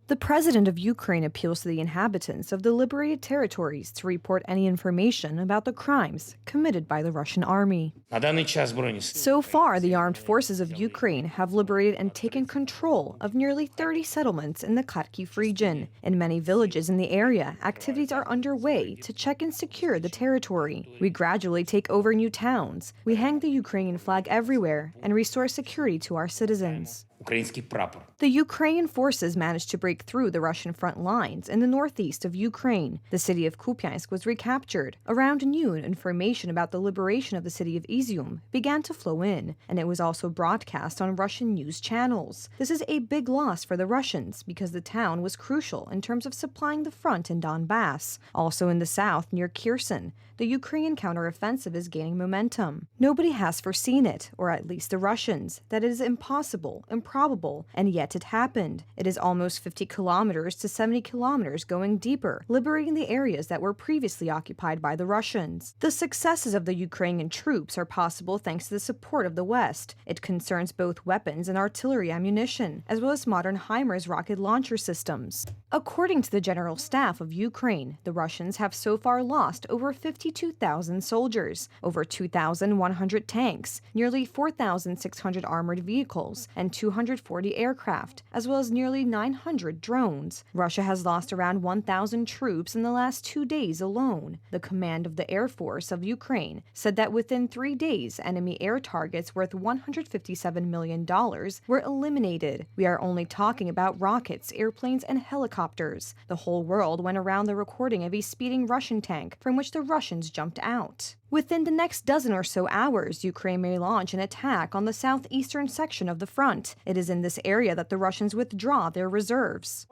The president of Ukraine appeals to the inhabitants of the liberated territories to report any information about the crimes committed by the Russian army. So far, the armed forces of Ukraine have liberated and taken control of nearly 30 settlements in the Kharkiv region. In many villages in the area, activities are underway to check and secure the territory. We gradually take over new towns. We hang the Ukrainian flag everywhere and restore security to our citizens. The Ukrainian forces managed to break through the Russian front lines in the northeast of Ukraine. The city of Kupiansk was recaptured. Around noon, information about the liberation of the city of Izium began to flow in, and it was also broadcast on Russian news channels. This is a big loss for the Russians because the town was crucial in terms of supplying the front in Donbass. Also in the south, near Kherson, the Ukrainian counteroffensive is gaining momentum. Nobody has foreseen it, or at least the Russians, that it is impossible, improbable, and yet it happened. It is almost 50 kilometers to 70 kilometers going deeper, liberating the areas that were previously occupied by the Russians. The successes of the Ukrainian troops are possible thanks to the support of the West. It concerns both weapons and artillery ammunition, as well as modern HIMARS rocket launcher systems. According to the General Staff of Ukraine, the Russians have so far lost over 52,000 soldiers, over 2,100 tanks, nearly 4,600 armored vehicles, and 240 aircraft, as well as nearly 900 drones. Russia has lost around 1,000 troops in the last 2 days alone. The command of the Air Force of Ukraine said that within 3 days, enemy air targets worth $157 million were eliminated. We are only talking about rockets, airplanes, and helicopters. The whole world went around the recording of a speeding Russian tank from which the Russians jumped out. Within the next dozen or so hours, Ukraine may launch an attack on the southeastern section of the front. It is in this area that the Russians withdraw their reserves.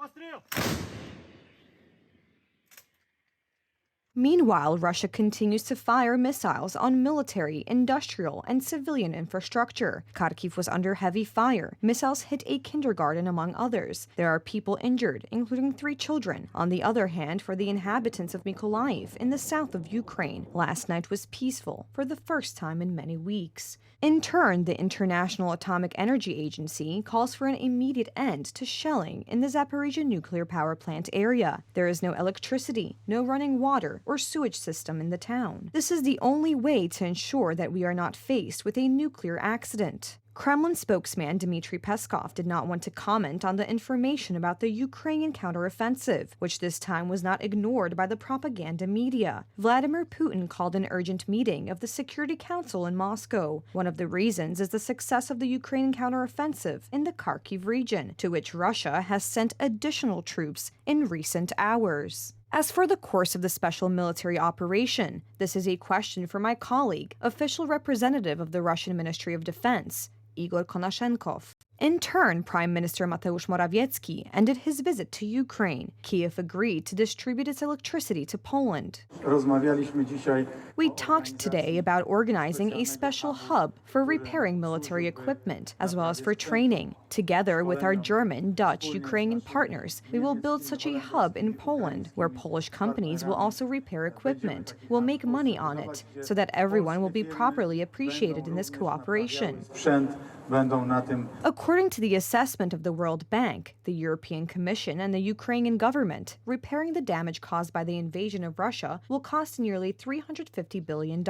Meanwhile, Russia continues to fire missiles on military, industrial, and civilian infrastructure. Kharkiv was under heavy fire. Missiles hit a kindergarten, among others. There are people injured, including 3 children. On the other hand, for the inhabitants of Mykolaiv in the south of Ukraine, last night was peaceful for the first time in many weeks. In turn, the International Atomic Energy Agency calls for an immediate end to shelling in the Zaporizhzhia nuclear power plant area. There is no electricity, no running water, or sewage system in the town. This is the only way to ensure that we are not faced with a nuclear accident. Kremlin spokesman Dmitry Peskov did not want to comment on the information about the Ukrainian counteroffensive, which this time was not ignored by the propaganda media. Vladimir Putin called an urgent meeting of the Security Council in Moscow. One of the reasons is the success of the Ukrainian counteroffensive in the Kharkiv region, to which Russia has sent additional troops in recent hours. As for the course of the special military operation, this is a question for my colleague, official representative of the Russian Ministry of Defense, Igor Konashenkov. In turn, Prime Minister Mateusz Morawiecki ended his visit to Ukraine. Kiev agreed to distribute its electricity to Poland. We talked today about organizing a special hub for repairing military equipment, as well as for training. Together with our German, Dutch, Ukrainian partners, we will build such a hub in Poland, where Polish companies will also repair equipment. We'll make money on it, so that everyone will be properly appreciated in this cooperation. According to the assessment of the World Bank, the European Commission, and the Ukrainian government, repairing the damage caused by the invasion of Russia will cost nearly $350 billion.